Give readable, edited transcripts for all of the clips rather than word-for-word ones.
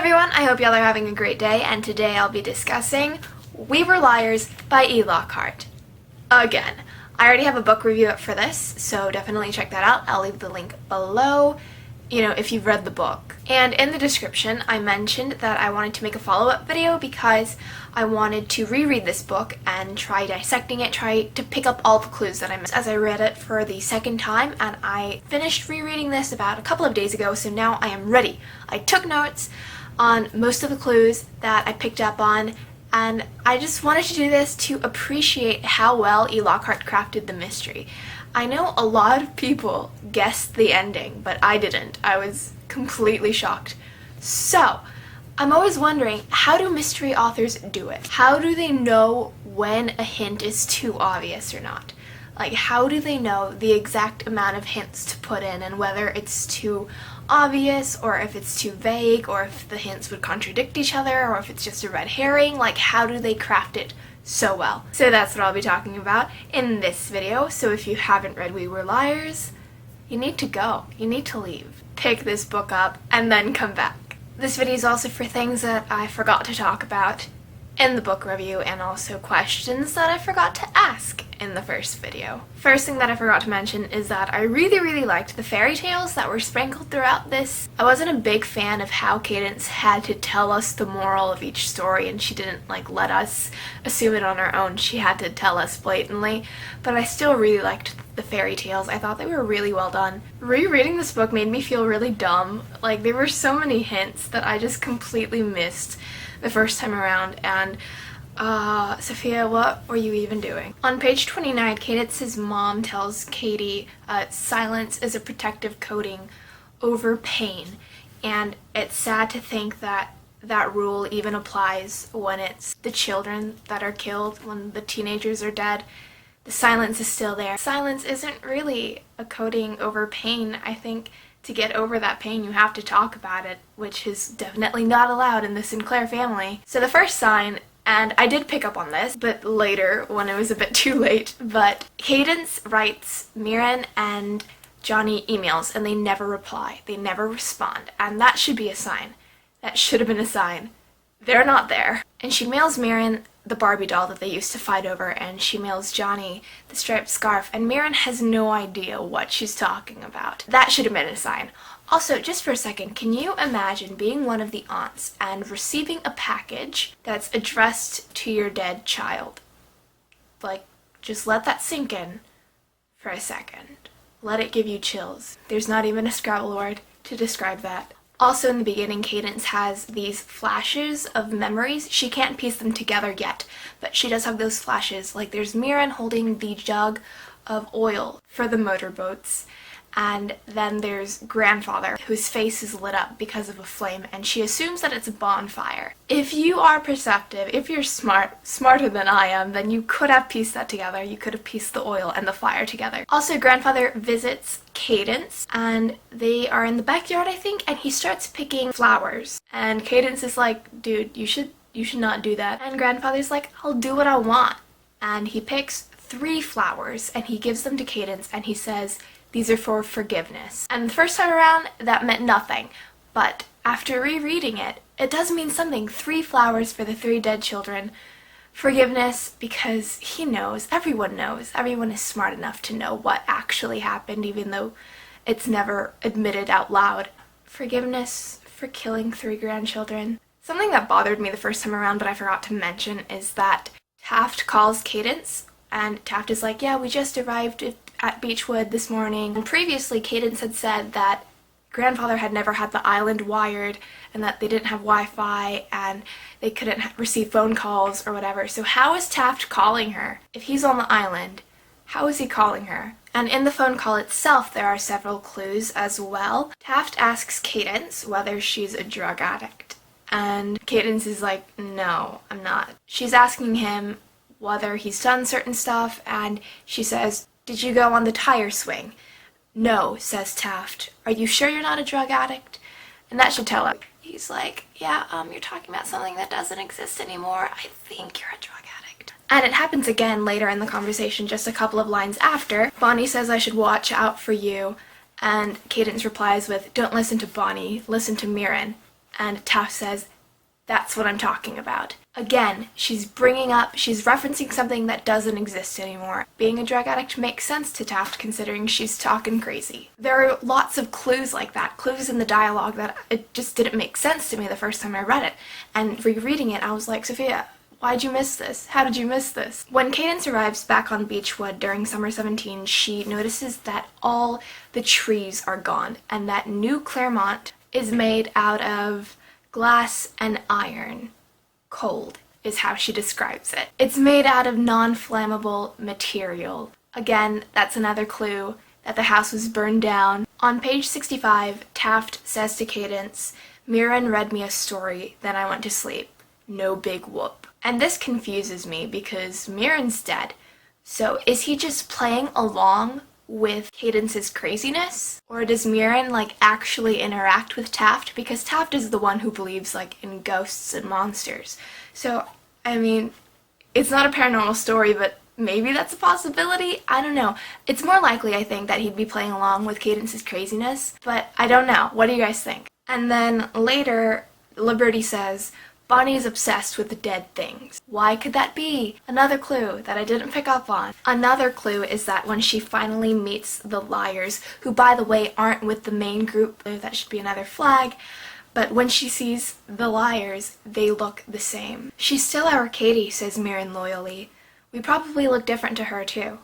everyone, I hope y'all are having a great day, and today I'll be discussing We Were Liars by Lockhart. Again, I already have a book review up for this, so definitely check that out. I'll leave the link below, if you've read the book. And in the description, I mentioned that I wanted to make a follow-up video because I wanted to reread this book and try dissecting it, try to pick up all the clues that I missed as I read it for the second time, and I finished rereading this about a couple of days ago, so now I am ready. I took notes on most of the clues that I picked up on, and I just wanted to do this to appreciate how well Lockhart crafted the mystery. I know a lot of people guessed the ending, but I didn't. I was completely shocked. So, I'm always wondering, how do mystery authors do it? How do they know when a hint is too obvious or not? Like, how do they know the exact amount of hints to put in and whether it's too obvious or if it's too vague or if the hints would contradict each other or if it's just a red herring? Like, how do they craft it so well? So that's what I'll be talking about in this video. So if you haven't read We Were Liars, you need to go. You need to leave. Pick this book up and then come back. This video is also for things that I forgot to talk about in the book review and also questions that I forgot to ask in the first video. First thing that I forgot to mention is that I really liked the fairy tales that were sprinkled throughout this. I wasn't a big fan of how Cadence had to tell us the moral of each story and she didn't let us assume it on our own. She had to tell us blatantly, but I still really liked the fairy tales. I thought they were really well done. Rereading this book made me feel really dumb. There were so many hints that I just completely missed the first time around, and Sophia, what were you even doing? On page 29, Cadence's mom tells Katie silence is a protective coating over pain, and it's sad to think that that rule even applies when it's the children that are killed, when the teenagers are dead. The silence is still there. Silence isn't really a coating over pain. I think to get over that pain, you have to talk about it, which is definitely not allowed in the Sinclair family. So the first sign, and I did pick up on this, but later when it was a bit too late, but Cadence writes Mirren and Johnny emails and they never reply. They never respond, and that should be a sign. That should have been a sign. They're not there. And she mails Mirren the Barbie doll that they used to fight over, and she mails Johnny the striped scarf, and Mirren has no idea what she's talking about. That should have been a sign. Also, just for a second, can you imagine being one of the aunts and receiving a package that's addressed to your dead child? Just let that sink in for a second. Let it give you chills. There's not even a Scrabble word to describe that. Also in the beginning, Cadence has these flashes of memories. She can't piece them together yet, but she does have those flashes. There's Mirren holding the jug of oil for the motorboats, and then there's Grandfather, whose face is lit up because of a flame, and she assumes that it's a bonfire. If you are perceptive, if you're smarter than I am, then you could have pieced that together. You could have pieced the oil and the fire together. Also, Grandfather visits Cadence, and they are in the backyard, I think, and he starts picking flowers. And Cadence is like, dude, you should not do that. And Grandfather's like, I'll do what I want. And he picks 3 flowers, and he gives them to Cadence, and he says, these are for forgiveness. And the first time around, that meant nothing. But after rereading it, it does mean something. 3 flowers for the 3 dead children. Forgiveness, because he knows, everyone is smart enough to know what actually happened, even though it's never admitted out loud. Forgiveness for killing 3 grandchildren. Something that bothered me the first time around, but I forgot to mention, is that Taft calls Cadence, and Taft is like, yeah, we just arrived at Beechwood this morning. And previously, Cadence had said that Grandfather had never had the island wired and that they didn't have Wi-Fi and they couldn't receive phone calls or whatever. So how is Taft calling her? If he's on the island, how is he calling her? And in the phone call itself, there are several clues as well. Taft asks Cadence whether she's a drug addict, and Cadence is like, no, I'm not. She's asking him whether he's done certain stuff, and she says, did you go on the tire swing? No, says Taft. Are you sure you're not a drug addict? And that should tell him. He's like, yeah, you're talking about something that doesn't exist anymore. I think you're a drug addict. And it happens again later in the conversation, just a couple of lines after. Bonnie says I should watch out for you, and Cadence replies with, don't listen to Bonnie, listen to Mirren. And Taft says, "That's what I'm talking about." Again, she's referencing something that doesn't exist anymore. Being a drug addict makes sense to Taft considering she's talking crazy. There are lots of clues like that, clues in the dialogue that it just didn't make sense to me the first time I read it. And rereading it, I was like, Sophia, why'd you miss this? How did you miss this? When Cadence arrives back on Beechwood during summer 17, she notices that all the trees are gone and that New Claremont is made out of glass and iron. Cold is how she describes it. It's made out of non-flammable material. Again, that's another clue that the house was burned down. On page 65, Taft says to Cadence, "Mirren read me a story, then I went to sleep. No big whoop." And this confuses me because Mirren's dead. So is he just playing along with Cadence's craziness? Or does Mirren actually interact with Taft? Because Taft is the one who believes in ghosts and monsters. So, I mean, it's not a paranormal story, but maybe that's a possibility? I don't know. It's more likely, I think, that he'd be playing along with Cadence's craziness, but I don't know. What do you guys think? And then later, Liberty says, "Bonnie's obsessed with the dead things." Why could that be? Another clue that I didn't pick up on. Another clue is that when she finally meets the liars, who by the way aren't with the main group, that should be another flag, but when she sees the liars, they look the same. "She's still our Katie," says Mirren loyally. "We probably look different to her too."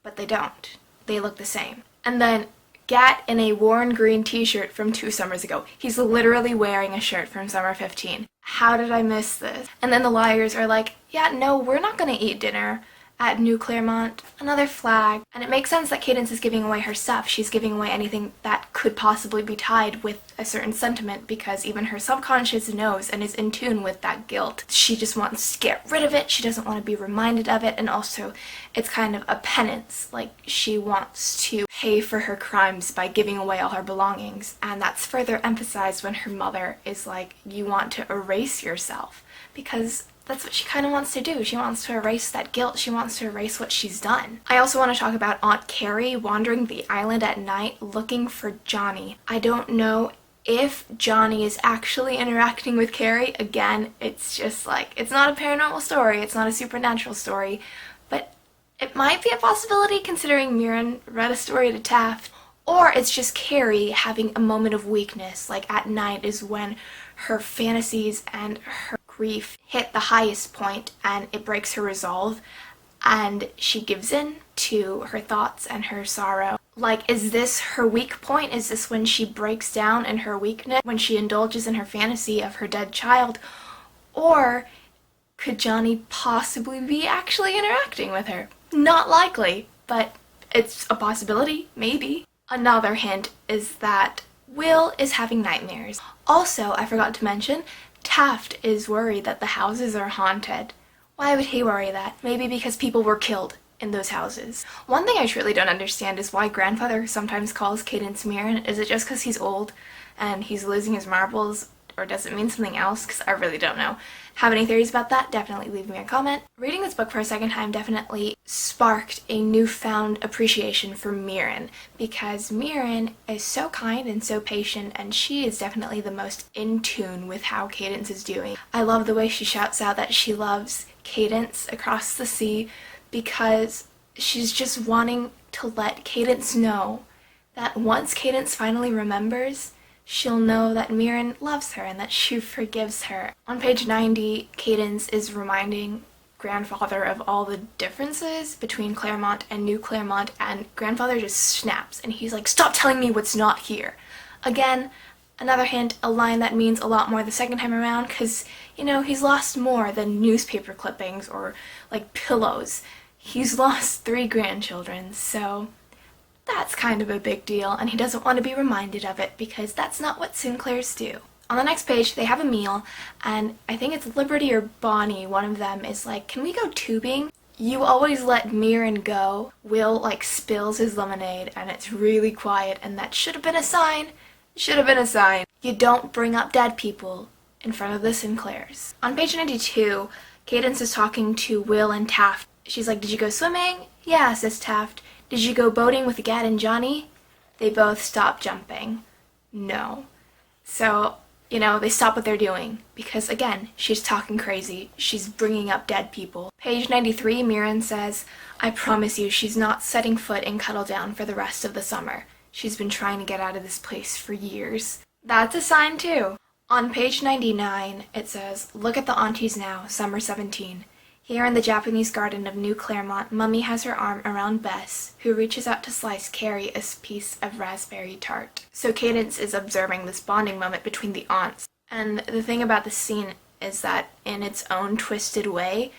But they don't. They look the same. And then Gat in a worn green t-shirt from 2 summers ago. He's literally wearing a shirt from summer 15. How did I miss this? And then the liars are like, "Yeah, no, we're not gonna eat dinner at New Claremont." Another flag. And it makes sense that Cadence is giving away her stuff. She's giving away anything that could possibly be tied with a certain sentiment because even her subconscious knows and is in tune with that guilt. She just wants to get rid of it. She doesn't want to be reminded of it. And also, it's kind of a penance. She wants to pay for her crimes by giving away all her belongings. And that's further emphasized when her mother is like, "You want to erase yourself." Because that's what she kind of wants to do. She wants to erase that guilt. She wants to erase what she's done. I also want to talk about Aunt Carrie wandering the island at night looking for Johnny. I don't know if Johnny is actually interacting with Carrie. Again, it's just it's not a paranormal story. It's not a supernatural story. But it might be a possibility considering Mirren read a story to Taft. Or it's just Carrie having a moment of weakness. At night is when her fantasies and her grief hit the highest point and it breaks her resolve and she gives in to her thoughts and her sorrow. Is this her weak point? Is this when she breaks down in her weakness, when she indulges in her fantasy of her dead child? Or could Johnny possibly be actually interacting with her? Not likely, but it's a possibility, maybe. Another hint is that Will is having nightmares. Also, I forgot to mention, Taft is worried that the houses are haunted. Why would he worry that? Maybe because people were killed in those houses. One thing I truly don't understand is why grandfather sometimes calls Cadence Mirren. Is it just because he's old and he's losing his marbles? Or does it mean something else? Because I really don't know. Have any theories about that? Definitely leave me a comment. Reading this book for a second time definitely sparked a newfound appreciation for Mirren, because Mirren is so kind and so patient, and she is definitely the most in tune with how Cadence is doing. I love the way she shouts out that she loves Cadence across the sea, because she's just wanting to let Cadence know that once Cadence finally remembers, she'll know that Mirren loves her and that she forgives her. On page 90, Cadence is reminding grandfather of all the differences between Claremont and New Claremont, and grandfather just snaps and he's like, "Stop telling me what's not here." Again, another hint, a line that means a lot more the second time around, because, he's lost more than newspaper clippings or pillows. He's lost 3 grandchildren, so that's kind of a big deal, and he doesn't want to be reminded of it because that's not what Sinclairs do. On the next page, they have a meal, and I think it's Liberty or Bonnie, one of them is like, "Can we go tubing? You always let Mirren go." Will spills his lemonade, and it's really quiet, and that should have been a sign. Should have been a sign. You don't bring up dead people in front of the Sinclairs. On page 92, Cadence is talking to Will and Taft. She's like, "Did you go swimming?" "Yeah," says Taft. "Did you go boating with Gad and Johnny?" They both stop jumping. No. So they stop what they're doing. Because again, she's talking crazy. She's bringing up dead people. Page 93, Mirren says, I promise you she's not setting foot in Cuddledown for the rest of the summer. She's been trying to get out of this place for years. That's a sign too. On page 99, it says, look at the aunties now, summer 17. Here in the Japanese garden of New Claremont, Mummy has her arm around Bess, who reaches out to slice Carrie a piece of raspberry tart. So Cadence is observing this bonding moment between the aunts. And the thing about this scene is that in its own twisted way,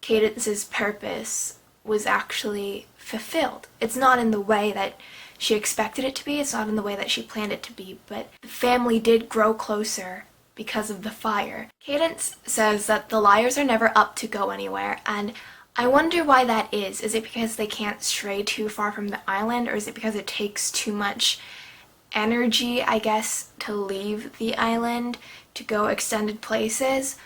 Cadence's purpose was actually fulfilled. It's not in the way that she expected it to be, it's not in the way that she planned it to be, but the family did grow closer because of the fire. Cadence says that the liars are never up to go anywhere, and I wonder why that is. Is it because they can't stray too far from the island, or is it because it takes too much energy, I guess, to leave the island to go extended places?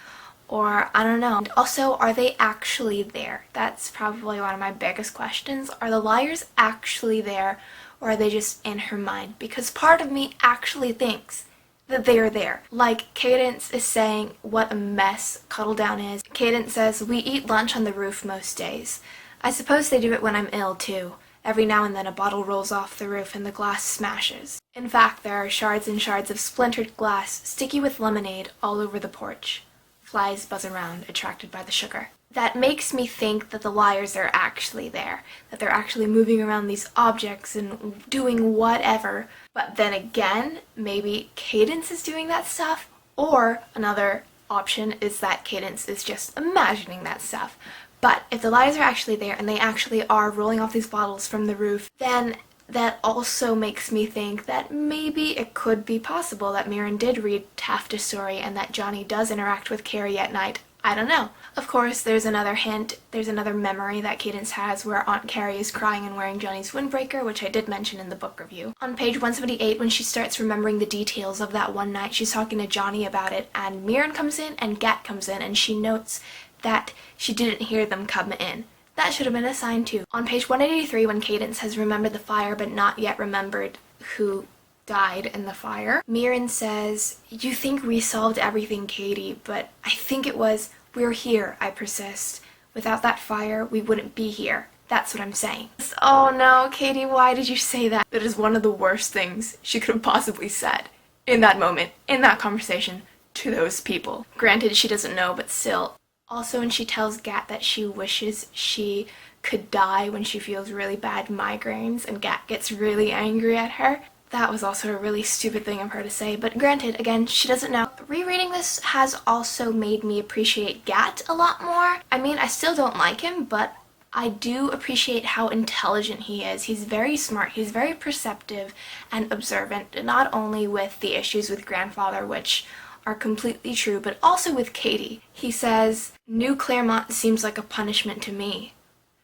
Or, I don't know. And also, are they actually there? That's probably one of my biggest questions. Are the liars actually there, or are they just in her mind? Because part of me actually thinks that they're there. Like, Cadence is saying what a mess Cuddledown is. Cadence says, we eat lunch on the roof most days. I suppose they do it when I'm ill, too. Every now and then a bottle rolls off the roof and the glass smashes. In fact, there are shards and shards of splintered glass, sticky with lemonade, all over the porch. Flies buzz around, attracted by the sugar. That makes me think that the liars are actually there, that they're actually moving around these objects and doing whatever. But then again, maybe Cadence is doing that stuff, or another option is that Cadence is just imagining that stuff. But if the liars are actually there and they actually are rolling off these bottles from the roof, then that also makes me think that maybe it could be possible that Mirren did read Taft a story and that Johnny does interact with Carrie at night. I don't know. Of course, there's another hint, there's another memory that Cadence has where Aunt Carrie is crying and wearing Johnny's windbreaker, which I did mention in the book review. On page 178, when she starts remembering the details of that one night, she's talking to Johnny about it, and Mirren comes in and Gat comes in, and she notes that she didn't hear them come in. That should have been a sign too. On page 183, when Cadence has remembered the fire but not yet remembered who died in the fire, Mirren says, you think we solved everything, Katie, but I think it was, we're here, I persist. Without that fire, we wouldn't be here. That's what I'm saying. Oh no, Katie, why did you say that? That is one of the worst things she could have possibly said in that moment, in that conversation, to those people. Granted, she doesn't know, but still. Also, when she tells Gat that she wishes she could die when she feels really bad migraines and Gat gets really angry at her, that was also a really stupid thing of her to say, but granted, again, she doesn't know. Rereading this has also made me appreciate Gat a lot more. I mean, I still don't like him, but I do appreciate how intelligent he is. He's very smart, he's very perceptive and observant, not only with the issues with grandfather, which are completely true, but also with Katie. He says, New Claremont seems like a punishment to me.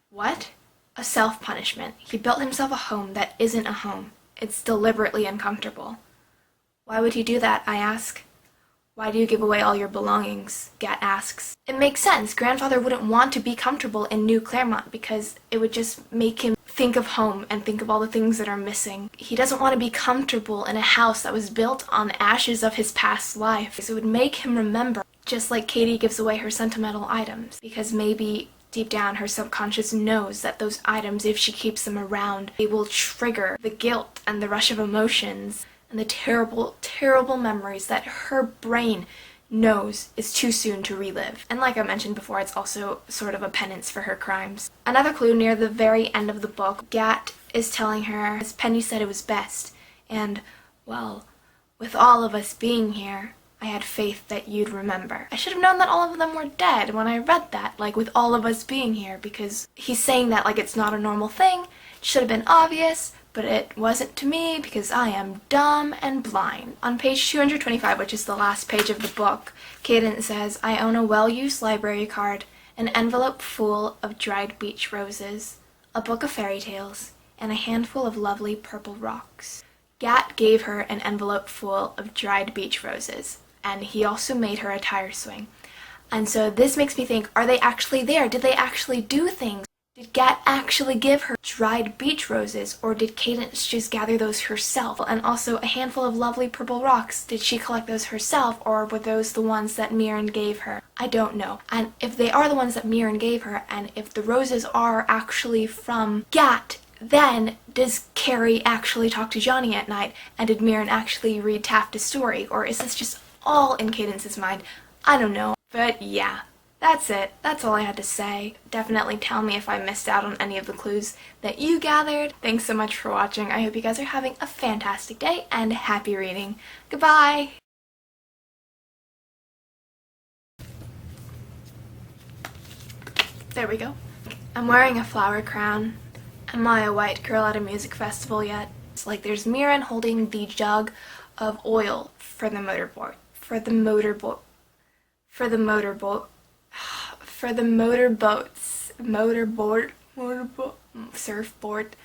What? A self-punishment. He built himself a home that isn't a home. It's deliberately uncomfortable. Why would he do that, I ask. Why do you give away all your belongings? Gat asks. It makes sense. Grandfather wouldn't want to be comfortable in New Claremont because it would just make him think of home and think of all the things that are missing. He doesn't want to be comfortable in a house that was built on the ashes of his past life. So it would make him remember, just like Katie gives away her sentimental items, because maybe deep down her subconscious knows that those items, if she keeps them around, they will trigger the guilt and the rush of emotions and the terrible, terrible memories that her brain knows is too soon to relive. And like I mentioned before, it's also sort of a penance for her crimes. Another clue near the very end of the book, Gat is telling her, as Penny said it was best, and, well, with all of us being here, I had faith that you'd remember. I should have known that all of them were dead when I read that, like with all of us being here, because he's saying that like it's not a normal thing. It should have been obvious, but it wasn't to me because I am dumb and blind. On page 225, which is the last page of the book, Cadence says, I own a well-used library card, an envelope full of dried beach roses, a book of fairy tales, and a handful of lovely purple rocks. Gat gave her an envelope full of dried beach roses, and he also made her a tire swing. And so this makes me think, are they actually there? Did they actually do things? Did Gat actually give her dried beach roses, or did Cadence just gather those herself? And also a handful of lovely purple rocks, did she collect those herself, or were those the ones that Mirren gave her? I don't know. And if they are the ones that Mirren gave her, and if the roses are actually from Gat, then does Carrie actually talk to Johnny at night, and did Mirren actually read Taft a story, or is this just all in Cadence's mind? I don't know. But yeah. That's it. That's all I had to say. Definitely tell me if I missed out on any of the clues that you gathered. Thanks so much for watching. I hope you guys are having a fantastic day and happy reading. Goodbye! There we go. I'm wearing a flower crown. Am I a white girl at a music festival yet? It's like there's Mirren holding the jug of oil for the motorboat. For the motorboats. Surfboard,